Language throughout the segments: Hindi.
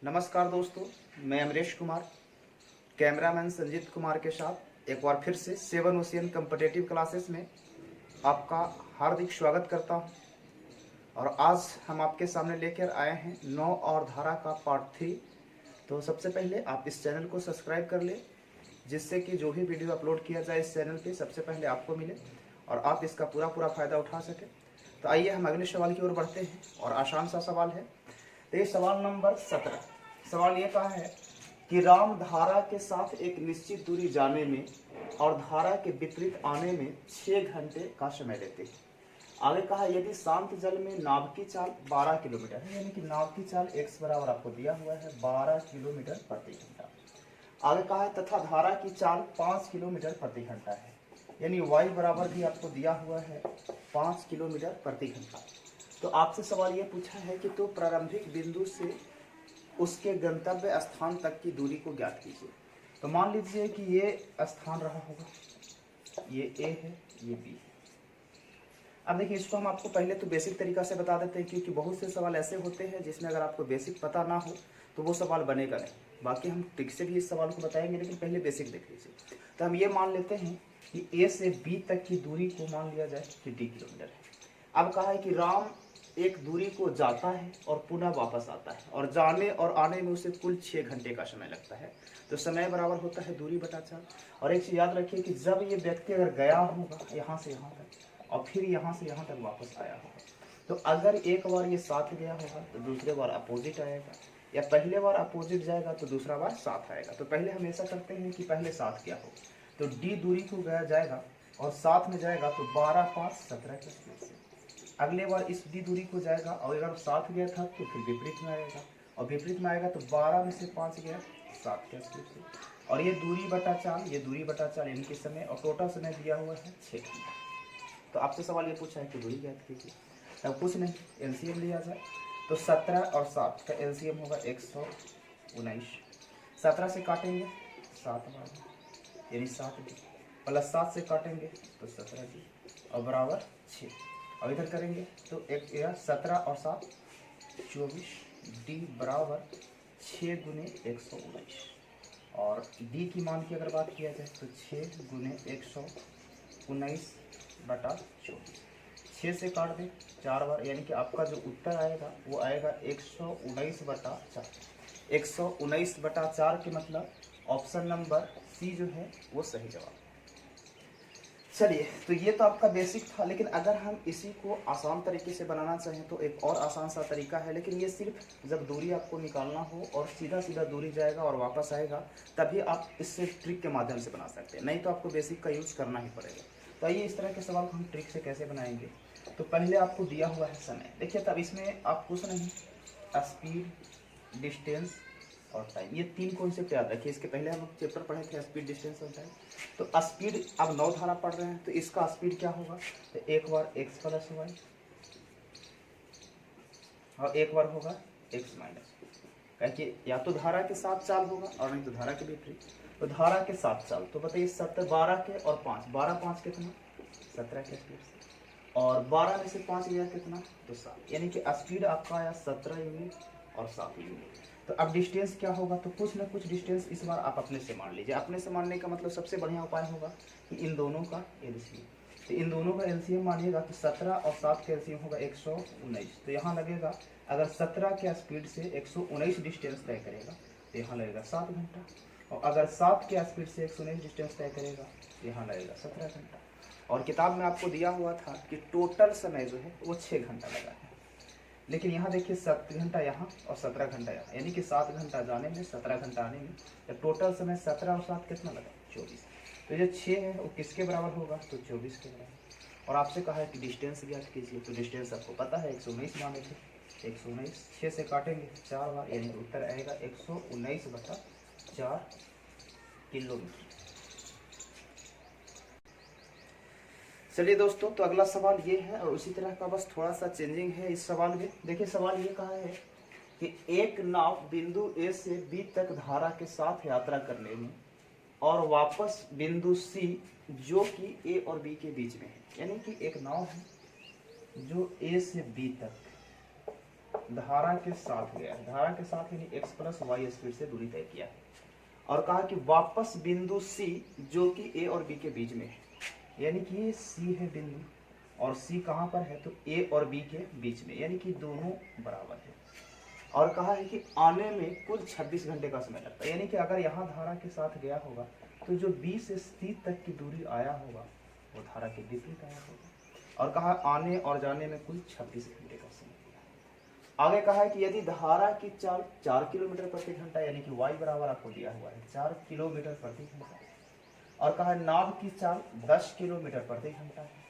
नमस्कार दोस्तों, मैं अमरेश कुमार, कैमरामैन संजीत कुमार के साथ एक बार फिर से 7 ओशियन कम्पिटिटिव क्लासेस में आपका हार्दिक स्वागत करता हूं। और आज हम आपके सामने लेकर आए हैं 9 और धारा का पार्ट 3। तो सबसे पहले आप इस चैनल को सब्सक्राइब कर ले, जिससे कि जो भी वीडियो अपलोड किया जाए इस चैनल पे सबसे पहले आपको मिले और आप इसका पूरा फ़ायदा उठा सकें। तो आइए हम अगले सवाल की ओर बढ़ते हैं और आसान सा सवाल है। तो ये सवाल नंबर 17। सवाल ये कहा है कि राम धारा के साथ एक निश्चित दूरी जाने में और धारा के विपरीत आने में 6 घंटे का समय लेते हैं। आगे कहा यदि शांत जल में नाव की चाल 12 किलोमीटर है, यानी कि नाव की चाल x बराबर आपको दिया हुआ है 12 किलोमीटर प्रति घंटा। आगे कहा है तथा धारा की चाल 5 किलोमीटर प्रति घंटा है, यानी y बराबर भी आपको दिया हुआ है 5 किलोमीटर प्रति घंटा। तो आपसे सवाल ये पूछा है कि तो प्रारंभिक बिंदु से उसके गंतव्य स्थान तक की दूरी को ज्ञात कीजिए। तो मान लीजिए कि ये स्थान रहा होगा, ये A है, ये B है। अब देखिए इसको हम आपको पहले तो बेसिक तरीका से बता देते हैं, क्योंकि बहुत से सवाल ऐसे होते हैं जिसमें अगर आपको बेसिक पता ना हो तो वो सवाल बनेगा नहीं। बाकी हम ट्रिक से भी इस सवाल को बताएंगे, लेकिन पहले बेसिक देख लीजिए। तो हम ये मान लेते हैं कि A से B तक की दूरी को मान लिया जाए कि D किलोमीटर है। अब कहा है कि राम एक दूरी को जाता है और पुनः वापस आता है, और जाने और आने में उसे कुल 6 घंटे का समय लगता है। तो समय बराबर होता है दूरी बटा 4। और एक चीज याद रखिए कि जब ये व्यक्ति अगर गया होगा यहाँ से यहाँ तक और फिर यहाँ से यहाँ तक वापस आया होगा, तो अगर एक बार ये साथ गया होगा तो दूसरे बार अपोजिट आएगा, या पहले बार अपोजिट जाएगा तो दूसरा बार साथ आएगा। तो पहले हम ऐसा करते हैं कि पहले साथ गया होगा तो डी दूरी को गया जाएगा और साथ में जाएगा तो 12 5 17 के स्पीड से। अगले बार इस डी दूरी को जाएगा और अगर साथ गया था तो फिर विपरीत में आएगा, और विपरीत में आएगा तो 12 में से 5 गया 7 के स्पीड से। और ये दूरी बटा 4, ये दूरी बटा 4 इनके समय, और टोटल समय दिया हुआ है 6 घंटा। तो आपसे सवाल ये पूछा है कि दूरी ज्ञात कीजिए। तब कुछ नहीं, एलसीएम लिया जाए तो 17 और 7 का एलसीएम होगा 119। 17 से काटेंगे 7 बार यानी 7 डी, प्लस 7 से काटेंगे तो 17 डी और बराबर 6। अब इधर करेंगे तो एक 17 और 7 24 डी बराबर 6 गुने 119। और डी की मान की अगर बात किया जाए तो 6 गुने 119 बटा 24। 6 से काट दें 4 बार, यानी कि आपका जो उत्तर आएगा वो आएगा 119 बटा 4। 119 बटा 4 के मतलब ऑप्शन नंबर सी जो है वो सही जवाब। चलिए, तो ये तो आपका बेसिक था, लेकिन अगर हम इसी को आसान तरीके से बनाना चाहें तो एक और आसान सा तरीका है। लेकिन ये सिर्फ जब दूरी आपको निकालना हो और सीधा दूरी जाएगा और वापस आएगा, तभी आप इससे ट्रिक के माध्यम से बना सकते हैं, नहीं तो आपको बेसिक का यूज़ करना ही पड़ेगा। तो आइए इस तरह के सवाल को हम ट्रिक से कैसे बनाएंगे। तो पहले आपको दिया हुआ है समय, देखिए तब इसमें आप कुछ नहीं, स्पीड, डिस्टेंस और टाइम, ये 3 कॉन्सेप्ट याद रखिए। इसके पहले हम चैप्टर पढ़े थे स्पीड, डिस्टेंस और टाइम। तो स्पीड, अब 9 धारा पढ़ रहे हैं तो इसका स्पीड क्या होगा, तो एक बार x प्लस वाई और एक बार होगा x माइनस, क्योंकि या तो धारा के साथ चाल होगा और नहीं तो धारा के विपरीत। तो धारा के साथ चाल, तो बताइए 12 के और 5, 12 5 कितना 17 के स्पीड से, और 12 में से 5 गया कितना तो 7, यानी कि स्पीड आपका आया 17 यूनिट और 7 यूनिट। तो अब डिस्टेंस क्या होगा, तो कुछ ना कुछ डिस्टेंस इस बार आप अपने से मान लीजिए। अपने से मानने का मतलब सबसे बढ़िया उपाय होगा कि इन दोनों का एलसीएम। तो इन दोनों का एलसीएम मानिएगा तो 17 और 7 का एलसीएम होगा 119। तो यहाँ लगेगा, अगर 17 के स्पीड से 119 डिस्टेंस तय करेगा तो यहाँ लगेगा 7 घंटा, और अगर 7 के स्पीड से 119 डिस्टेंस तय करेगा तो यहाँ लगेगा 17 घंटा। और किताब में आपको दिया हुआ था कि टोटल समय जो है वो 6 घंटा लगा है, लेकिन यहाँ देखिए 7 घंटा यहाँ और 17 घंटा यहाँ, यानी कि 7 घंटा जाने में 17 घंटा आने में। तो टोटल समय 17 और 7 कितना लगा 24। तो जो 6 है वो किसके बराबर होगा, तो 24 के बराबर। और आपसे कहा है कि डिस्टेंस ज्ञात कीजिए। तो डिस्टेंस आपको पता है 119 माने थे, 119 6 से काटेंगे 4 बार, यानी कि उत्तर आएगा 119 बटा 4 किलोमीटर। चलिए दोस्तों, तो अगला सवाल ये है और उसी तरह का बस थोड़ा सा चेंजिंग है इस सवाल में। देखिए सवाल ये कहा है कि एक नाव बिंदु ए से बी तक धारा के साथ यात्रा करने में और वापस बिंदु सी जो कि ए और बी के बीच में है, यानी कि एक नाव है जो ए से बी तक धारा के साथ गया, धारा के साथ यानी x प्लस वाई स्पीड से दूरी तय किया और कहा कि वापस बिंदु C जो कि A और B के बीच में है, यानी कि ये C है बिंदु और C कहाँ पर है तो A और B के बीच में, यानी कि दोनों बराबर है। और कहा है कि आने में कुल 26 घंटे का समय लगता है, यानी कि अगर यहाँ धारा के साथ गया होगा तो जो B से C तक की दूरी आया होगा वो धारा के विपरीत आया होगा। और कहा आने और जाने में कुल 26 घंटे का समय दिया। आगे कहा है कि यदि धारा की चाल 4 किलोमीटर प्रति घंटा, यानी कि y बराबर आपको दिया हुआ है 4 किलोमीटर प्रति घंटा, और कहा है नाभ की चाल 10 किलोमीटर प्रति घंटा है,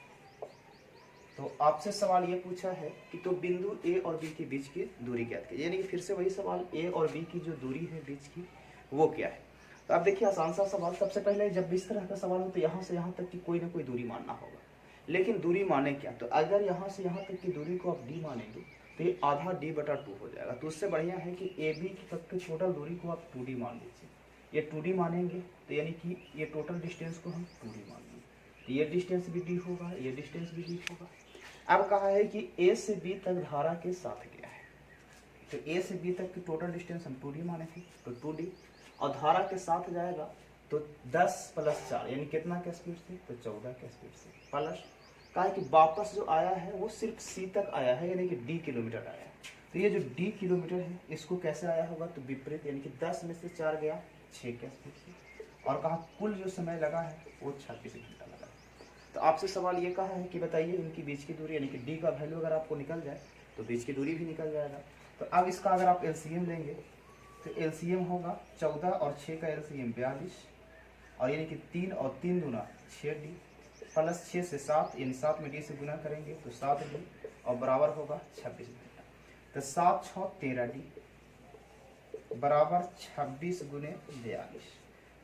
तो आपसे सवाल ये पूछा है कि तो बिंदु A और B के बीच की दूरी ज्ञात कीजिए, यानी कि फिर से वही सवाल A और B की जो दूरी है बीच की वो क्या है। तो आप देखिए आसान सा सवाल, सबसे पहले जब इस तरह का सवाल हो तो यहाँ से यहाँ तक की कोई ना कोई दूरी मानना होगा, लेकिन दूरी माने क्या, तो अगर यहाँ से यहाँ तक की दूरी को आप d मानेंगे तो ये आधा d/2 हो जाएगा। तो उससे बढ़िया है कि AB तक की टोटल दूरी को आप 2d मान लीजिए, ये 2d मानेंगे तो यानी कि ये टोटल डिस्टेंस को हम 2d मान लेंगे, तो ये डिस्टेंस भी d होगा, ये डिस्टेंस भी d होगा। अब कहा है कि A से B तक धारा के साथ गया है, तो A से B तक की टोटल डिस्टेंस हम 2d माने थे तो 2d, और धारा के साथ जाएगा तो 10 + 4 यानी कितना के स्पीड से तो 14 के स्पीड से, प्लस कहा है कि वापस जो आया है वो सिर्फ C तक आया है, यानी कि d किलोमीटर आया है। तो ये जो d किलोमीटर है इसको कैसे आया होगा तो विपरीत, यानी कि 10 में से 4 गया 6 के स्पीड से, और कहा कुल जो समय लगा है वो 26 घंटा लगा। तो आपसे सवाल ये कहा है कि बताइए इनकी बीच की दूरी, यानी कि d का वैल्यू अगर आपको निकल जाए तो बीच की दूरी भी निकल जाएगा। तो अब इसका अगर आप LCM लेंगे तो LCM होगा 14 और 6 का LCM 42, और यानी कि 3 और 3 दूना 6d, प्लस 6 से 7 यानी 7 में d से गुना करेंगे तो 7d, और बराबर होगा 26 घंटा। तो 7 × 6 13d बराबर 26 × 42,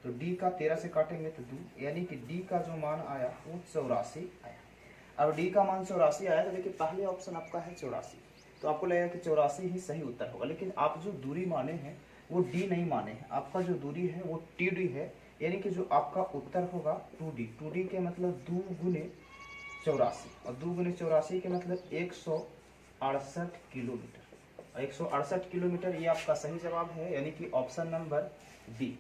तो d का 13 से काटेंगे तो 2, यानी कि d का जो मान आया वो 84 आया। अब d का मान 84 आया तो देखिए पहले ऑप्शन आपका है 84, तो आपको लगेगा कि 84 ही सही उत्तर होगा, लेकिन आप जो दूरी माने हैं वो d नहीं माने हैं, आपका जो दूरी है वो td है, यानी कि जो आपका उत्तर होगा 2d, 2d के मतलब 2 × 84, और 2 × 84 के मतलब 168 किलोमीटर, और 168 किलोमीटर ये आपका सही जवाब है, यानी कि ऑप्शन नंबर बी।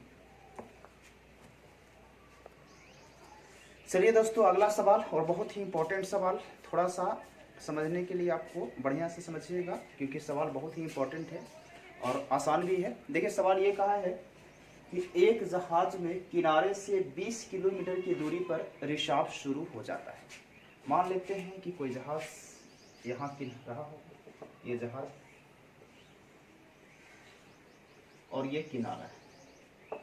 चलिए दोस्तों अगला सवाल, और बहुत ही इंपॉर्टेंट सवाल, थोड़ा सा समझने के लिए आपको बढ़िया से समझिएगा क्योंकि सवाल बहुत ही इंपॉर्टेंट है और आसान भी है। देखिए सवाल ये कहा है कि एक जहाज में किनारे से 20 किलोमीटर की दूरी पर रिसाव शुरू हो जाता है। मान लेते हैं कि कोई जहाज यहाँ किन रहा हो, ये जहाज और ये किनारा है,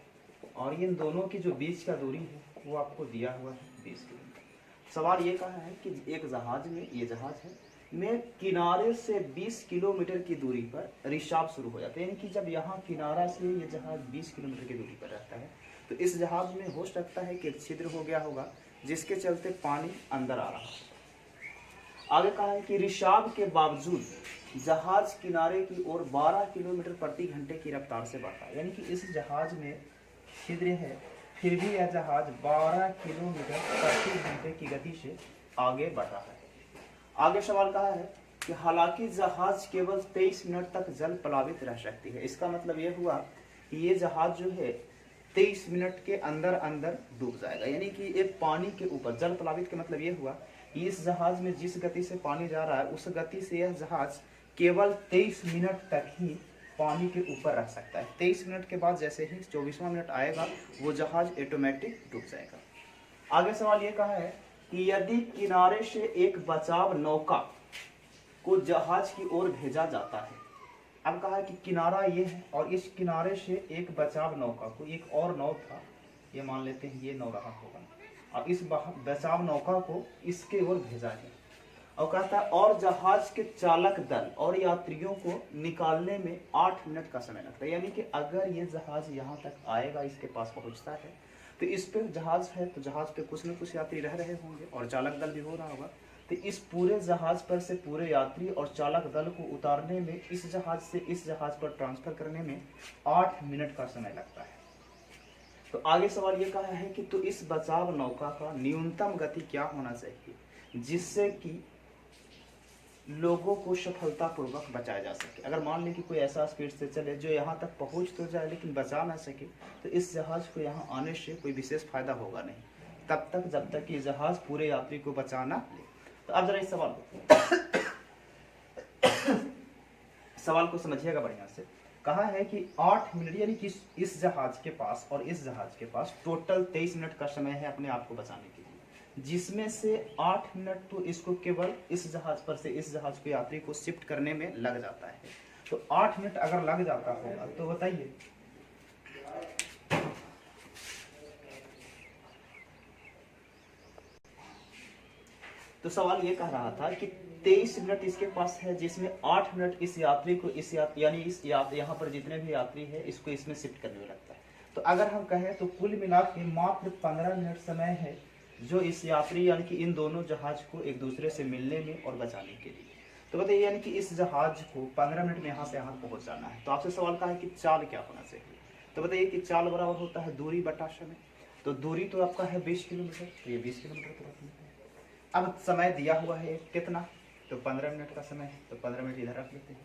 और इन दोनों की जो बीच का दूरी है वो आपको दिया हुआ है 20 किलोमीटर। सवाल ये कहा है कि एक जहाज में, ये जहाज है, में किनारे से 20 किलोमीटर की दूरी पर रिसाव शुरू हो जाता है, यानी कि जब यहाँ किनारा से ये जहाज 20 किलोमीटर की दूरी पर रहता है तो इस जहाज में हो सकता है कि एक छिद्र हो गया होगा जिसके चलते पानी अंदर आ रहा है। आगे कहा है कि रिसाव के बावजूद जहाज किनारे की ओर 12 किलोमीटर प्रति घंटे की रफ्तार से बढ़ता है, यानी कि इस जहाज में छिद्र है फिर भी यह जहाज 12 किलोमीटर प्रति घंटे की गति से आगे बढ़ रहा है। आगे सवाल कहा है कि हालांकि जहाज केवल 23 मिनट तक जल प्लावित रह सकती है, इसका मतलब यह हुआ कि ये जहाज जो है 23 मिनट के अंदर अंदर डूब जाएगा, यानी कि ये पानी के ऊपर, जल प्लावित का मतलब ये हुआ कि इस जहाज में जिस गति से पानी जा रहा है उस गति से यह जहाज केवल 23 मिनट तक ही पानी के ऊपर रह सकता है। 23 मिनट के बाद जैसे ही 24वां मिनट आएगा वो जहाज ऑटोमेटिक डूब जाएगा। आगे सवाल ये कहा है कि यदि किनारे से एक बचाव नौका को जहाज की ओर भेजा जाता है, अब कहा है कि किनारा ये है और इस किनारे से एक बचाव नौका को, एक और नौ था, ये मान लेते हैं ये नौ रहा होगा, और इस बचाव नौका को इसके ओर भेजा है, और कहता है और जहाज के चालक दल और यात्रियों को निकालने में 8 मिनट का समय लगता है, यानी कि अगर ये जहाज यहाँ तक आएगा, इसके पास पहुँचता है तो इस पे जहाज है तो जहाज पे कुछ न कुछ यात्री रह रहे होंगे और चालक दल भी हो रहा होगा, तो इस पूरे जहाज पर से पूरे यात्री और चालक दल को उतारने में, इस जहाज से इस जहाज पर ट्रांसफर करने में 8 मिनट का समय लगता है। तो आगे सवाल ये कहा है कि तो इस बचाव नौका का न्यूनतम गति क्या होना चाहिए जिससे कि लोगों को सफलतापूर्वक बचाया जा सके। अगर मान लें कि कोई ऐसा स्पीड से चले जो यहाँ तक पहुँच तो जाए लेकिन बचा ना सके, तो इस जहाज को यहाँ आने से कोई विशेष फायदा होगा नहीं तब तक जब तक कि जहाज पूरे यात्री को बचाना ले। तो अब जरा इस सवाल को समझिएगा बढ़िया से। कहा है कि 8 मिनट, यानी कि इस जहाज के पास और इस जहाज के पास टोटल 23 मिनट का समय है अपने आप को बचाने के लिए, जिसमें से 8 मिनट तो इसको केवल इस जहाज पर से इस जहाज को यात्री को शिफ्ट करने में लग जाता है। तो 8 मिनट अगर लग जाता होगा तो बताइए तो सवाल ये कह रहा था कि 23 मिनट इसके पास है, जिसमें 8 मिनट इस यात्री को यानी यहाँ पर जितने भी यात्री है इसको इसमें शिफ्ट करने में लगता है। तो अगर हम कहें तो कुल मिला के मात्र 15 मिनट समय है जो इस यात्री यानी कि इन दोनों जहाज को एक दूसरे से मिलने में और बचाने के लिए। तो बताइए यानी कि इस जहाज को 15 मिनट में यहाँ से यहाँ पहुँचाना है। तो आपसे सवाल कहा है कि चाल क्या होना चाहिए। तो बताइए कि चाल बराबर होता है दूरी बटा समय। तो दूरी तो आपका है 20 किलोमीटर, तो ये 20 किलोमीटर तो रखना है। अब समय दिया हुआ है कितना, तो 15 मिनट का समय है, तो 15 मिनट इधर रख लेते हैं।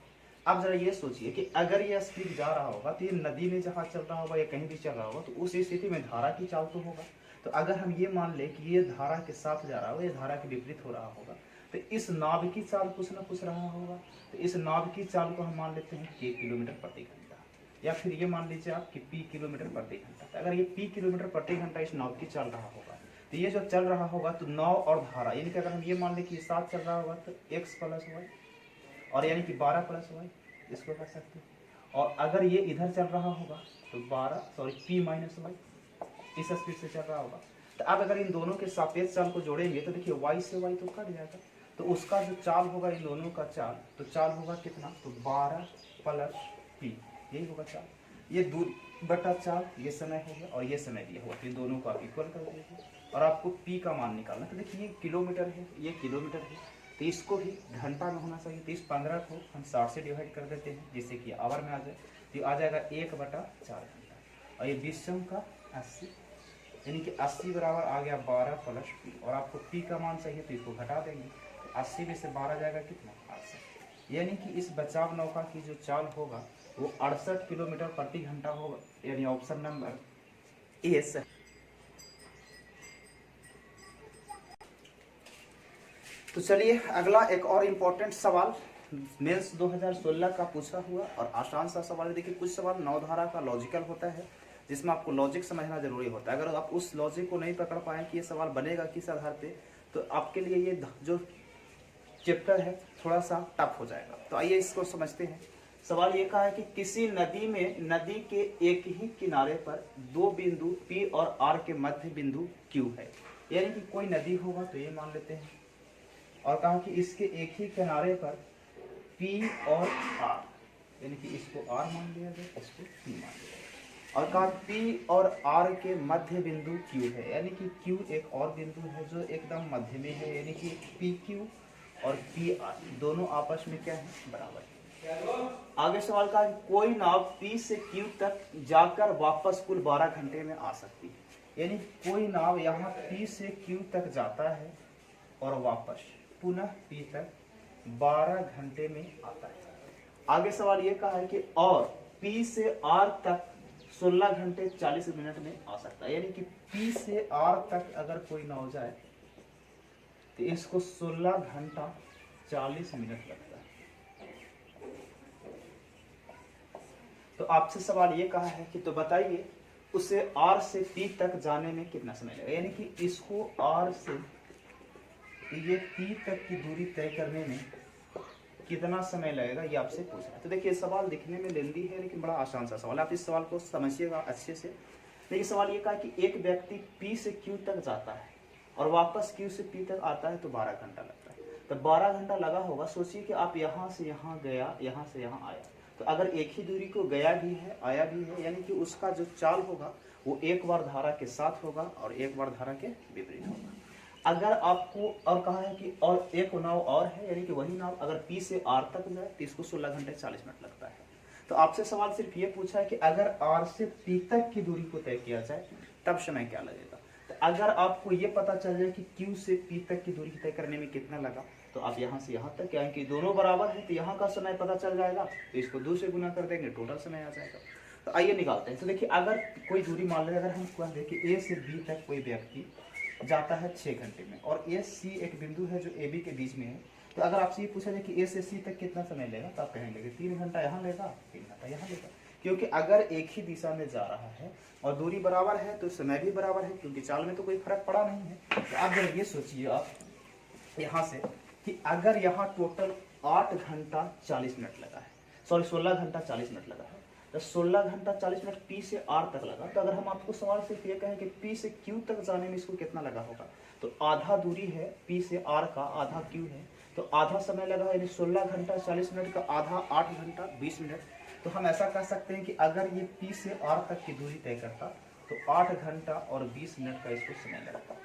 अब जरा ये सोचिए कि अगर यह स्पीड जा रहा होगा तो ये नदी में जहाँ चल रहा होगा या कहीं भी चल रहा होगा, तो उस स्थिति में धारा की चाल तो होगा। तो अगर हम ये मान ले कि ये धारा के साथ जा रहा होगा, ये धारा के विपरीत हो रहा होगा, तो इस नाव की चाल कुछ ना कुछ रहा होगा। तो इस नाव की चाल को हम मान लेते हैं कि किलोमीटर प्रति घंटा, या फिर ये मान लीजिए आप कि पी किलोमीटर प्रति घंटा। तो अगर ये पी किलोमीटर प्रति घंटा इस नाव की चल रहा होगा, तो ये जो चल रहा होगा तो नाव और धारा, यानी कि अगर हम ये मान लें कि साथ चल रहा होगा तो x प्लस वाई, और यानी कि 12 प्लस वाई इसको कर सकते हैं। और अगर ये इधर चल रहा होगा तो p माइनस वाई इस स्पीड से चल रहा होगा। तो अब अगर इन दोनों के सापेक्ष चाल को जोड़ेंगे तो देखिए y से y तो कट जाएगा, तो उसका जो चाल होगा इन दोनों का चाल, तो चाल होगा कितना, तो 12 प्लस p, यही होगा चाल। ये दूरी बटा चाल, ये समय हो गया और ये समय दिया हुआ, तो इन दोनों को आप इक्वल कर दीजिए और आपको p का मान निकालना। तो देखिए ये किलोमीटर है, ये किलोमीटर है, तो इसको ही घंटा में होना चाहिए। तो इस 15 को हम 60 से डिवाइड कर देते हैं जिससे कि आवर में आ जाए, तो आ जाएगा 1/4 घंटा। और ये 20 का 80, यानी कि 80 बराबर आ गया 12 प्लस p, और आपको p का मान चाहिए तो इसको घटा देंगे। 80 में से 12 जाएगा कितना, 68। यानी कि इस बचाव नौका की जो चाल होगा वो 68 किलोमीटर प्रति घंटा होगा, यानी ऑप्शन नंबर ए सही। तो चलिए अगला एक और इम्पोर्टेंट सवाल मेंस 2016 का पूछा हुआ और आसान सा सवाल है। देखिए कुछ सवाल नवधारा का लॉजिकल होता है जिसमें आपको लॉजिक समझना जरूरी होता है। अगर आप उस लॉजिक को नहीं पकड़ पाए कि ये सवाल बनेगा किस आधार पे, तो आपके लिए ये जो चैप्टर है थोड़ा सा टफ हो जाएगा। तो आइए इसको समझते हैं। सवाल ये कहा है कि किसी नदी में नदी के एक ही किनारे पर दो बिंदु P और R के मध्य बिंदु Q है। यानी कि कोई नदी होगा तो ये मान लेते हैं, और कहा कि इसके एक ही किनारे पर P और R, यानी कि इसको R मान लिया जाए, इसको P मान लिया जाए, और कहा P और R के मध्य बिंदु Q है, यानी कि Q एक और बिंदु है जो एकदम मध्य में है, यानी कि PQ और PR दोनों आपस में क्या है, बराबर है। आगे सवाल का कोई नाव P से Q तक जाकर वापस कुल 12 घंटे में आ सकती है। यानी कोई नाव यहाँ P से Q तक जाता है और वापस पुनः P तक 12 घंटे में आता है। आगे सवाल ये कहा है कि और P से R तक 16 घंटे 40 मिनट में आ सकता है। यानी कि P से R तक अगर कोई नाव जाए तो इसको 16 घंटा 40 मिनट लगता है। तो आपसे सवाल ये कहा है कि तो बताइए उसे R से P तक जाने में कितना समय लगेगा। यानी कि इसको R से ये P तक की दूरी तय करने में कितना समय लगेगा, ये आपसे पूछ रहा है। तो देखिए सवाल दिखने में लेंदी है लेकिन बड़ा आसान सा सवाल है, आप इस सवाल को समझिएगा अच्छे से। देखिए सवाल ये कहा कि एक व्यक्ति P से Q तक जाता है और वापस Q से P तक आता है तो 12 घंटा लगता है। तो 12 घंटा लगा होगा। सोचिए कि आप यहाँ से यहाँ गया, यहाँ से यहाँ आया, तो अगर एक ही दूरी को गया भी है आया भी है, यानी कि उसका जो चाल होगा वो एक बार धारा के साथ होगा और एक बार धारा के विपरीत होगा। अगर आपको और कहा है कि और एक नाव और है, यानी कि वही नाव अगर P से R तक जाए तो इसको 16 घंटे 40 मिनट लगता है। तो आपसे सवाल सिर्फ ये पूछा है कि अगर R से P तक की दूरी को तय किया जाए तब समय क्या लगेगा। तो अगर आपको ये पता चल जाए कि Q से P तक की दूरी तय करने में कितना लगा, तो आप यहाँ से यहाँ तक क्या है कि दोनों बराबर है, तो यहाँ का समय पता चल जाएगा, तो इसको 2 से गुना कर देंगे, टोटल समय आ जाएगा। तो आइए निकालते हैं। तो देखिए अगर कोई दूरी मान लें, अगर हम कह दें कि ए से बी तक कोई व्यक्ति जाता है 6 घंटे में, और ए सी एक बिंदु है जो ए बी के बीच में है, तो अगर आपसे ये पूछा जाए कि ए से सी तक कितना समय लेगा, तो आप कहेंगे कि 3 घंटा यहाँ लेगा, 3 घंटा यहाँ लेगा, क्योंकि अगर एक ही दिशा में जा रहा है और दूरी बराबर है तो समय भी बराबर है, क्योंकि चाल में तो कोई फर्क पड़ा नहीं है। तो आप जब ये सोचिए आप यहाँ से कि अगर यहाँ टोटल 8 घंटा 40 मिनट लगा है, सॉरी 16 घंटा 40 मिनट लगा है, तो 16 घंटा 40 मिनट P से R तक लगा, तो अगर हम आपको सवाल सिर्फ ये कहें कि P से Q तक जाने में इसको कितना लगा होगा, तो आधा दूरी है P से R का, आधा Q है, तो आधा समय लगा, यानी 16 घंटा 40 मिनट का आधा 8 घंटा 20 मिनट। तो हम ऐसा कह सकते हैं कि अगर ये P से R तक की दूरी तय करता तो 8 घंटा और 20 मिनट का इसको समय लगता।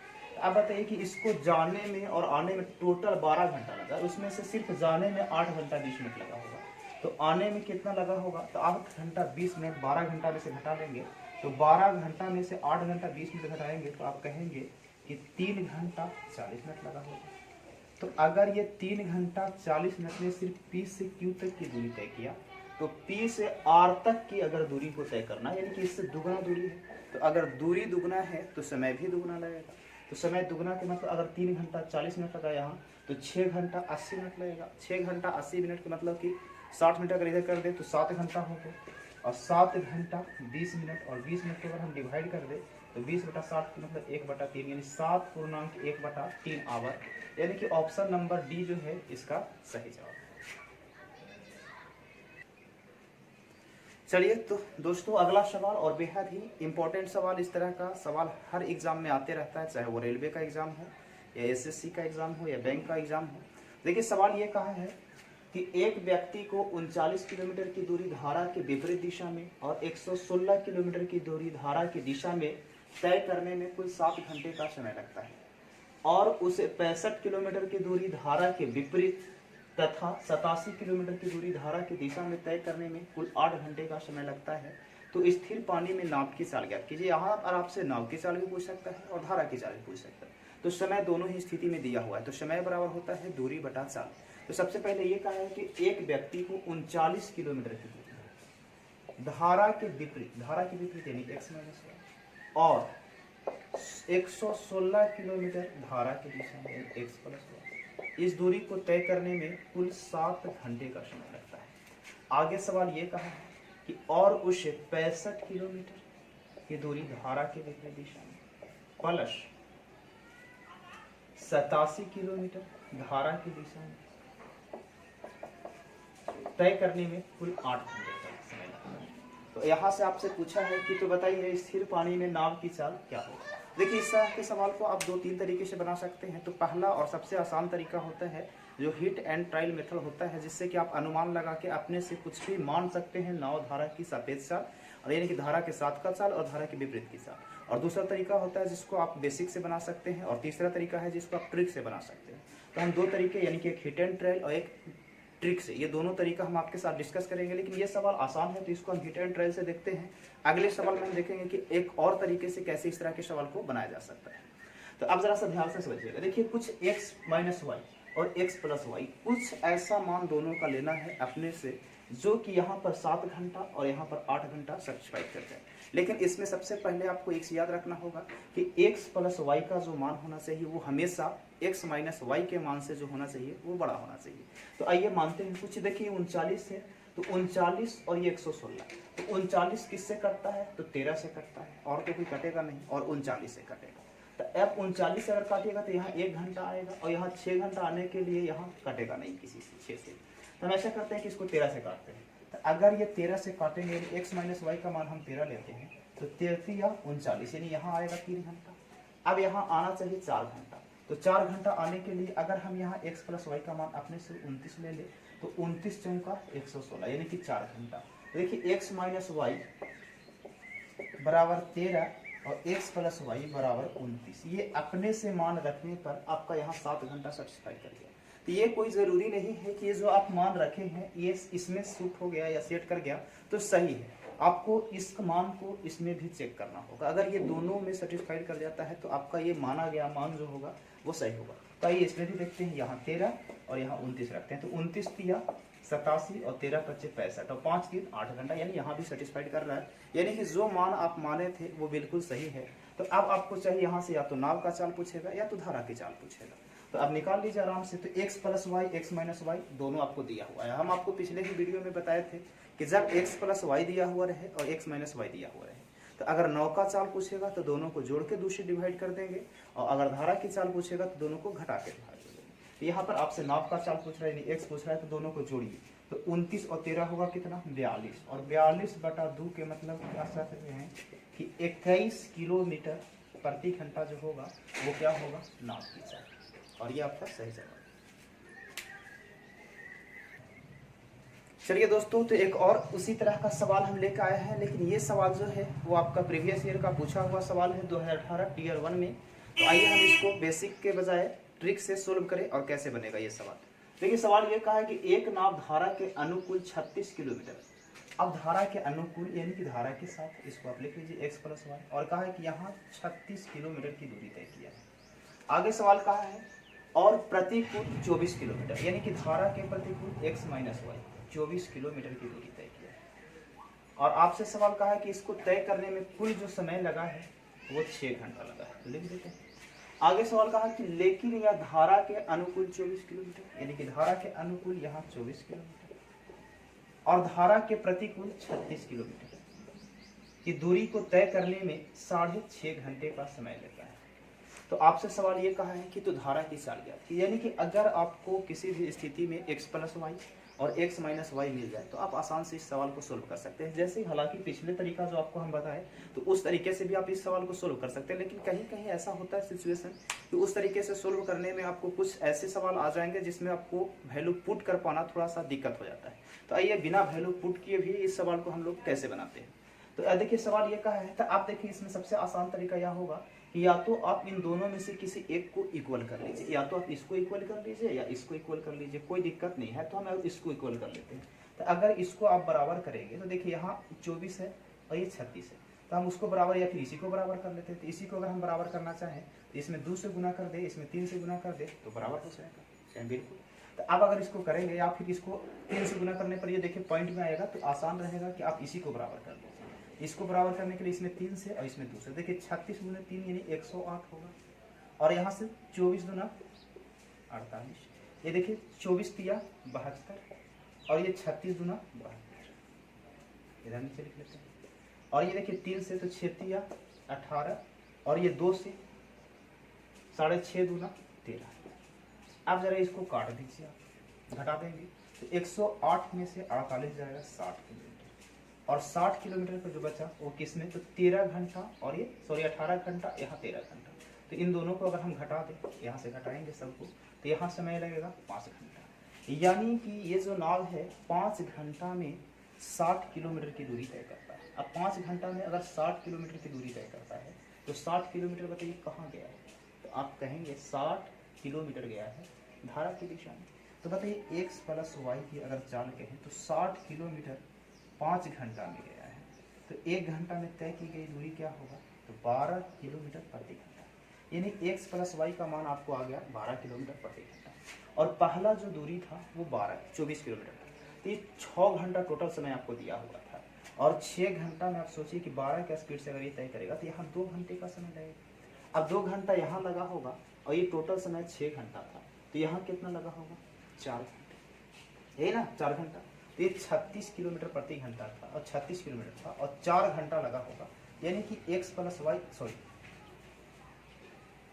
अब बताइए कि इसको जाने में और आने में टोटल 12 घंटा लगा, उसमें से सिर्फ जाने में 8 घंटा 20 मिनट लगा होगा, तो आने में कितना लगा होगा, तो 8 घंटा 20 मिनट 12 घंटा में से घटा लेंगे, तो 12 घंटा में से 8 घंटा 20 मिनट घटाएंगे तो आप कहेंगे कि 3 घंटा 40 मिनट लगा होगा। तो अगर ये 3 घंटा 40 मिनट में सिर्फ P से Q तक की दूरी तय किया, तो P से R तक की अगर दूरी को तय करना, यानी कि इससे दुगना दूरी है, तो अगर दूरी दुगना है तो समय भी दुगना लगेगा। तो समय दुगना के मतलब अगर 3 घंटा 40 मिनट लगा यहाँ, तो 6 घंटा 80 मिनट लगेगा। 6 घंटा 80 मिनट के मतलब कि 60 मिनट अगर इधर कर दे तो 7 घंटा हो गए, और 7 घंटा 20 मिनट, और 20 मिनट को अगर हम डिवाइड कर दे तो 20/60 मतलब 1/3, यानी 7.1/3 आवर, यानी कि ऑप्शन नंबर डी जो है इसका सही जवाब। चलिए तो दोस्तों अगला सवाल, और बेहद ही इंपॉर्टेंट सवाल, इस तरह का सवाल हर एग्जाम में आते रहता है, चाहे वो रेलवे का एग्जाम हो या एसएससी का एग्जाम हो या बैंक का एग्जाम हो। देखिए सवाल ये कहा है कि एक व्यक्ति को 39 किलोमीटर की दूरी धारा के विपरीत दिशा में और 116 किलोमीटर की दूरी धारा की दिशा में तय करने में कुल 7 घंटे का समय लगता है, और उसे 65 किलोमीटर की दूरी धारा के विपरीत तथा 87 किलोमीटर की दूरी धारा की दिशा में तय करने में कुल 8 घंटे का समय लगता है। तो स्थिर पानी में नाव की चाल ज्ञात कीजिए। यहाँ पर आपसे नाव की चाल भी पूछ सकता है और धारा की चाल भी पूछ सकता है, तो समय दोनों ही स्थिति में दिया हुआ है, तो समय बराबर होता है दूरी बटा चाल। तो सबसे पहले ये कहा है कि एक व्यक्ति को 39 किलोमीटर की दूरी धारा के विपरीत यानी x माइनस y, और 116 किलोमीटर धारा की दिशा में x प्लस y, इस दूरी को तय करने में कुल 7 घंटे का समय लगता है। आगे सवाल ये कहा है कि और उसे 65 किलोमीटर की दूरी धारा के विपरीत दिशा में प्लस 87 किलोमीटर धारा की दिशा में तय करने में कुल 8 घंटे का समय लगता है। तो यहाँ से आपसे पूछा है कि तो बताइए स्थिर पानी में नाव की चाल क्या होगी। देखिए इस तरह के सवाल को आप 2-3 तरीके से बना सकते हैं। तो पहला और सबसे आसान तरीका होता है जो हिट एंड ट्रायल मेथड होता है, जिससे कि आप अनुमान लगा के अपने से कुछ भी मान सकते हैं नाव धारा की सापेक्ष चाल, और यानी कि धारा के साथ का चाल और धारा के विपरीत की चाल। और दूसरा तरीका होता है जिसको आप बेसिक से बना सकते हैं, और तीसरा तरीका है जिसको आप ट्रिक से बना सकते हैं। तो हम 2 तरीके यानी कि एक हिट एंड ट्रायल और एक ट्रिक से, ये दोनों तरीका हम आपके साथ डिस्कस करेंगे। लेकिन ये सवाल आसान है तो इसको हम हिट एंड ट्रायल से देखते हैं। अगले सवाल में हम देखेंगे कि एक और तरीके से कैसे इस तरह के सवाल को बनाया जा सकता है। तो अब जरा सा ध्यान से समझिएगा। देखिए कुछ x माइनस वाई और x प्लस वाई, कुछ ऐसा मान दोनों का लेना है अपने से जो कि यहाँ पर 7 घंटा और यहाँ पर 8 घंटा सेटिस्फाई कर जाए। लेकिन इसमें सबसे पहले आपको एक याद रखना होगा कि x प्लस वाई का जो मान होना चाहिए वो हमेशा x माइनस वाई के मान से जो होना चाहिए वो बड़ा होना चाहिए। तो आइए मानते हैं कुछ। देखिए 39 है, तो 39 और ये 116, तो 39 किससे कटता है, तो 13 से कटता है, और तो कोई कटेगा नहीं, और 39 से कटेगा। तो अब 39 से अगर काटिएगा तो यहाँ 1 घंटा आएगा, और यहाँ 6 घंटा आने के लिए यहाँ कटेगा नहीं किसी से 6 से। तो हम ऐसा करते हैं कि इसको 13 से काटते हैं। तो अगर ये 13 से काटेंगे, x माइनस वाई का मान हम 13 लेते हैं, तो 13 या 39, यानी यहाँ आएगा 3 घंटा। अब यहाँ आना चाहिए 4 घंटा, तो 4 घंटा आने के लिए अगर हम यहाँ x प्लस वाई का मान अपने से 29 ले ले, तो 29 चौका 116, यानी कि 4 घंटा। देखिए x माइनस वाई बराबर 13 और x प्लस वाई बराबर 29, ये अपने से मान रखने पर आपका यहाँ 7 घंटा सेटिस्फाई कर गया। तो ये कोई ज़रूरी नहीं है कि ये जो आप मान रखे हैं ये इसमें सूट हो गया या सेट कर गया तो सही है, आपको इस मान को इसमें भी चेक करना होगा। अगर ये दोनों में सेटिस्फाइड कर जाता है तो आपका ये माना गया मान जो होगा वो सही होगा। तो आइए इसमें भी देखते हैं, यहाँ 13 और यहाँ 29 रखते हैं। तो 29 तिया 87 और 13 पच्चे 65 और 5 दिन 8 घंटा, यानी यहाँ भी सेटिस्फाइड कर रहा है, यानी कि जो मान आप माने थे वो बिल्कुल सही है। तो अब आपको चाहिए यहाँ से या तो नाव का चाल पूछेगा या तो धारा की चाल पूछेगा। तो अब निकाल लीजिए आराम से। तो x plus y x minus y दोनों आपको दिया हुआ है। हम आपको पिछले ही वीडियो में बताए थे कि जब x प्लस वाई दिया हुआ रहे और x माइनस वाई दिया हुआ रहे, तो अगर नाव का चाल पूछेगा तो दोनों को जोड़ के 2 से डिवाइड कर देंगे, और अगर धारा की चाल पूछेगा तो दोनों को घटा के डिवाइड कर देंगे। तो यहाँ पर आपसे नाव का चाल पूछ रहा है, यानी x पूछ रहा है, तो दोनों को जोड़िए। तो 29 और 13 होगा कितना, 42, और 42/2 के मतलब क्या सकते हैं कि 21 किलोमीटर प्रति घंटा जो होगा वो क्या होगा, नाव की चाल। और ये आपका सही जवाब। चलिए दोस्तों, तो एक और उसी तरह का सवाल हम लेकर आए हैं, लेकिन ये सवाल जो है वो आपका प्रीवियस ईयर का पूछा हुआ सवाल है 2018 टीयर 1 में। तो आइए हम इसको बेसिक के बजाय ट्रिक से सोल्व करें और कैसे बनेगा ये सवाल। देखिए सवाल ये कहा है कि एक नाव धारा के अनुकूल 36 किलोमीटर, अब धारा के अनुकूल यानी कि धारा के साथ, इसको आप लिख लीजिए x प्लस वाई, और कहा है कि यहाँ 36 किलोमीटर की दूरी तय किया है। आगे सवाल कहा है और प्रतिकूल 24 किलोमीटर, यानी कि धारा के प्रतिकूल x माइनस वाई 24 किलोमीटर की दूरी तय किया है। और आपसे सवाल कहा है कि इसको तय करने में कुल जो समय लगा है वो 6 घंटा लगा है। तो लिख देते हैं। आगे सवाल कहा कि लेकिन यह धारा के अनुकूल 24 किलोमीटर, यानी कि धारा के अनुकूल यहाँ 24 किलोमीटर और धारा के प्रतिकूल 36 किलोमीटर की दूरी को तय करने में 6.5 घंटे का समय लेता है। तो आपसे सवाल ये कहा है कि तो धारा की चाल ज्ञात की, यानी कि अगर आपको किसी भी स्थिति में x प्लस वाई और x माइनस वाई मिल जाए तो आप आसान से इस सवाल को सोल्व कर सकते हैं। जैसे हालांकि पिछले तरीका जो आपको हम बताए तो उस तरीके से भी आप इस सवाल को सोल्व कर सकते हैं, लेकिन कहीं कहीं ऐसा होता है सिचुएशन कि उस तरीके से सोल्व करने में आपको कुछ ऐसे सवाल आ जाएंगे जिसमें आपको वैल्यू पुट कर पाना थोड़ा सा दिक्कत हो जाता है। तो आइए बिना वैल्यू पुट किए भी इस सवाल को हम लोग कैसे बनाते हैं। तो देखिए सवाल ये कहा है, तो आप देखिए इसमें सबसे आसान तरीका यह होगा कि या तो आप इन दोनों में से किसी एक को इक्वल कर लीजिए, या तो आप इसको इक्वल कर लीजिए या इसको इक्वल कर लीजिए, कोई दिक्कत नहीं है। तो हम इसको इक्वल कर लेते हैं। तो अगर इसको आप बराबर करेंगे तो देखिए यहाँ 24 है और ये 36 है, तो हम उसको बराबर या फिर इसी को बराबर कर लेते हैं। तो इसी को अगर हम बराबर करना चाहें तो इसमें 2 से गुना कर दे, इसमें 3 से गुना कर दे तो बराबर हो जाएगा। बिल्कुल। तो अब अगर इसको करेंगे या फिर इसको 3 से गुना करने पर ये देखिए पॉइंट में आएगा, तो आसान रहेगा कि आप इसी को बराबर कर दीजिए। इसको बराबर करने के लिए इसमें 3 से और इसमें 2 से, देखिए 36 गुना 3 यानी 108 होगा, और यहाँ से 24 गुना 48, ये देखिए 24 तिया 72 और ये 36 गुना 72, इधर नीचे लिख लेते हैं। और ये देखिए 3 से तो 6 तिया 18 और ये 2 से 6.5 गुना 13। अब जरा इसको काट दीजिए, आप घटा देंगे तो 108 में से 48 जाएगा 60 किलोमीटर, और 60 किलोमीटर का जो बचा वो किसमें, तो 13 घंटा और ये 18 घंटा, यहाँ 13 घंटा। तो इन दोनों को अगर हम घटा दें, यहाँ से घटाएंगे सबको, तो यहाँ समय लगेगा 5 घंटा, यानी कि ये जो नाव है 5 घंटा में 60 किलोमीटर की दूरी तय करता है। अब 5 घंटा में अगर 60 किलोमीटर की दूरी तय करता है तो 60 किलोमीटर बताइए कहाँ गया है, तो आप कहेंगे 60 किलोमीटर गया है धारा की दिशा में। तो बताइए x प्लस वाई की अगर चाल कहें तो 60 किलोमीटर 5 घंटा में गया है, तो 1 घंटा में तय की गई दूरी क्या होगा, तो 12 किलोमीटर प्रति घंटा, यानी x प्लस वाई का मान आपको आ गया 12 किलोमीटर प्रति घंटा। और पहला जो दूरी था वो 24 किलोमीटर था, तो ये 6 घंटा टोटल समय आपको दिया हुआ था, और 6 घंटा में आप सोचिए कि 12 के स्पीड से अगर ये तय करेगा तो यहाँ 2 घंटे का समय लगेगा। अब 2 घंटा यहाँ लगा होगा और ये टोटल समय 6 घंटा था, तो यहाँ कितना लगा होगा, 4 घंटे, यही ना 4 घंटा। तो ये 36 किलोमीटर प्रति घंटा था और 36 किलोमीटर था और 4 घंटा लगा होगा, यानी कि x प्लस वाई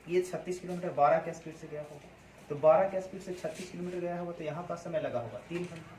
ये 36 किलोमीटर 12 के स्पीड से गया होगा, तो 12 के स्पीड से 36 किलोमीटर गया होगा, तो यहाँ का समय लगा होगा 3 घंटा।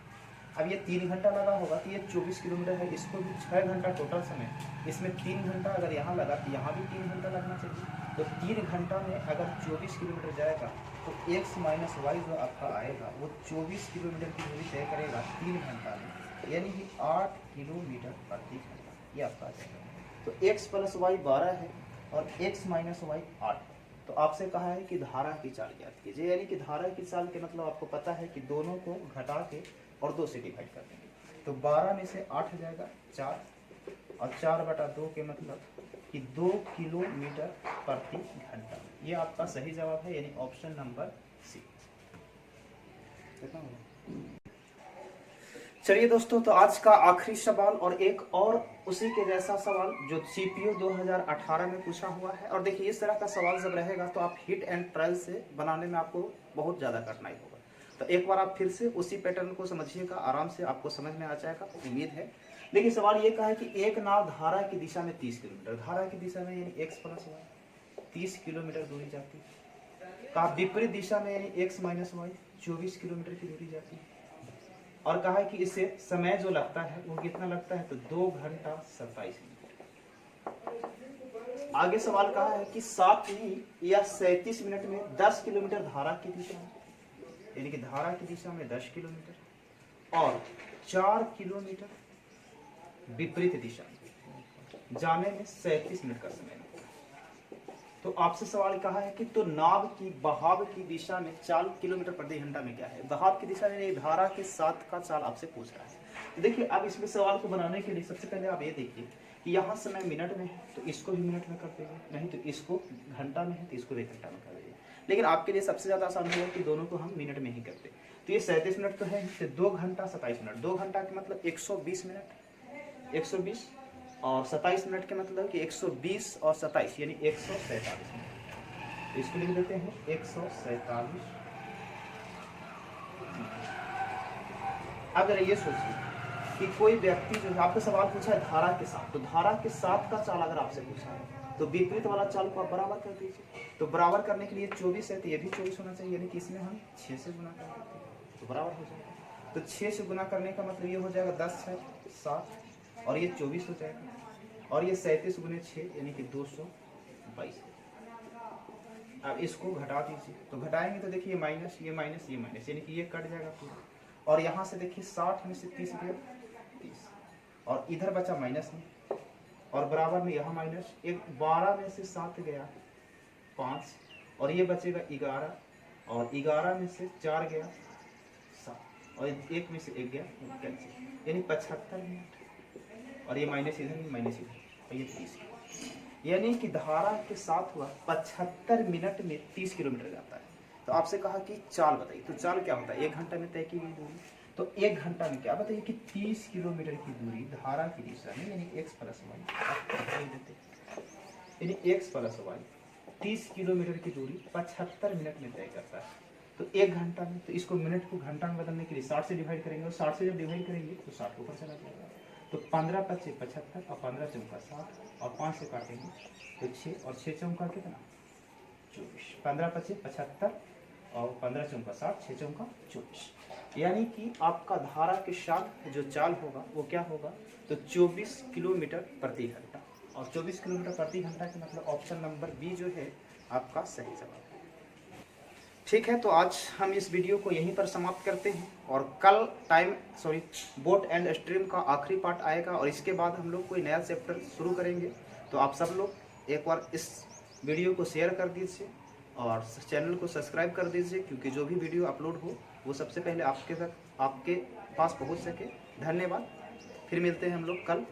अब ये 3 घंटा लगा होगा तो ये 24 किलोमीटर है, इसको भी 6 घंटा टोटल समय, इसमें 3 घंटा अगर यहाँ लगा तो यहाँ भी 3 घंटा लगना चाहिए। तो 3 घंटा में अगर 24 किलोमीटर जाएगा तो x माइनस वाई जो आपका आएगा वो 24 किलोमीटर की दूरी तय करेगा 3 घंटा में, यानी कि 8 किलोमीटर प्रति घंटा, ये आपका आ जाएगा। तो x प्लस वाई 12 है और x माइनस वाई 8। तो आपसे कहा है कि धारा की चाल ज्ञात कीजिए, यानी कि धारा की चाल के मतलब आपको पता है कि दोनों को घटा के और 2 से डिवाइड कर देंगे, तो 12 में से 8 जाएगा 4, और 4/2 के मतलब कि 2 किलोमीटर प्रति घंटा, ये आपका सही जवाब है, यानी ऑप्शन नंबर सी। चलिए दोस्तों, तो आज का आखिरी सवाल और एक और उसी के जैसा सवाल जो सीपीओ 2018 में पूछा हुआ है। और देखिए, इस तरह का सवाल जब रहेगा तो आप हिट एंड ट्रायल से बनाने में आपको बहुत ज़्यादा कठिनाई होगा। तो एक बार आप फिर से उसी पैटर्न को समझिएगा, आराम से आपको समझ में आ जाएगा, उम्मीद है। देखिए, सवाल ये कहा है कि एक नाव धारा की दिशा में 30 किलोमीटर, धारा की दिशा में यानी x प्लस वाई 30 किलोमीटर दूरी जाती है। कहा विपरीत दिशा में यानी x माइनस वाई 24 किलोमीटर की दूरी जाती है। और कहा है कि इसे समय जो लगता है वो कितना लगता है, तो 2 घंटा 27 मिनट। आगे सवाल कहा है कि 7 या 37 मिनट में 10 किलोमीटर धारा की दिशा में, यानी कि धारा की दिशा में 10 किलोमीटर और 4 किलोमीटर विपरीत दिशा में जाने में 37 मिनट का समय लगता है। तो आपसे सवाल कहा है कि तो नाव की बहाव की दिशा में 4 किलोमीटर प्रति घंटा में क्या है। बहाव की दिशा में धारा के साथ का चाल आपसे पूछ रहा है। तो देखिए, अब इसमें सवाल को बनाने के लिए सबसे पहले आप ये देखिए कि यहाँ समय मिनट में है तो इसको भी मिनट में कर देंगे, नहीं तो इसको घंटा में है तो इसको भी घंटा में कर देंगे। लेकिन आपके लिए सबसे ज़्यादा आसान होगा कि दोनों को हम मिनट में ही करते। तो ये 37 मिनट तो है, तो 2 घंटा 27 मिनट, 2 घंटा के मतलब 120 मिनट, 120 और 27 मिनट के मतलब कि 120 और 27 यानी 147 मिनट। तो इसको लिख देते हैं 147। अगर ये सोचिए कि कोई व्यक्ति जो है, आपका सवाल पूछा है धारा के साथ, तो धारा के साथ का चाल अगर आपसे पूछा है तो विपरीत वाला चाल को आप बराबर कर दीजिए। तो बराबर करने के लिए 24 है तो ये भी 24 होना चाहिए, यानी कि इसमें हम 6 से गुना कर देते हैं तो बराबर हो जाएगा। तो 6 से गुना करने का मतलब ये हो जाएगा 10 है 7 और ये 24 हो जाएगा और ये 37 गुने 6 यानी कि 222। अब इसको घटा दीजिए, तो घटाएंगे तो देखिए माइनस ये माइनस ये माइनस यानी कि ये कट जाएगा पूरा। और यहाँ से देखिए 60 में से 30 गया 30 और इधर बचा माइनस में और बराबर में यहाँ माइनस, एक 12 में से 7 गया 5 और ये बचेगा 11 और 11 में से 4 गया 7 और 1 में से 1 गया कैंसिल, यानी 75 मिनट। और ये माइनस इधर माइनस इधर और ये 30, यानी कि धारा के साथ हुआ 75 मिनट में 30 किलोमीटर जाता है। तो आपसे कहा कि चाल बताइए, तो चाल क्या होता है, 1 घंटा में तय की गई दूरी। तो 1 घंटा में क्या बताइए कि 30 किलोमीटर की दूरी धारा की दिशा में यानी x प्लस वाई देते, यानी x प्लस वाई 30 किलोमीटर की दूरी 75 मिनट में तय करता है। तो 1 घंटा में, तो इसको मिनट को घंटा में बदलने के लिए 60 से डिवाइड करेंगे और 60 से जब डिवाइड करेंगे तो 60 ऊपर चला जाएगा। तो 15 × 5 = 75 और 15 चौका 60 और 5 से काटेंगे तो 6 और 6 चौका कितना 24, 15 × 5 = 75 और 15 चौका 60 6 चौका 24, यानी कि आपका धारा के साथ जो चाल होगा वो क्या होगा, तो 24 किलोमीटर प्रति घंटा। और 24 किलोमीटर प्रति घंटा के मतलब ऑप्शन नंबर बी जो है आपका सही जवाब है। ठीक है, तो आज हम इस वीडियो को यहीं पर समाप्त करते हैं और कल बोट एंड स्ट्रीम का आखिरी पार्ट आएगा और इसके बाद हम लोग कोई नया चैप्टर शुरू करेंगे। तो आप सब लोग एक बार इस वीडियो को शेयर कर दीजिए और चैनल को सब्सक्राइब कर दीजिए, क्योंकि जो भी वीडियो अपलोड हो वो सबसे पहले आपके पास पहुंच सके। धन्यवाद, फिर मिलते हैं हम लोग कल।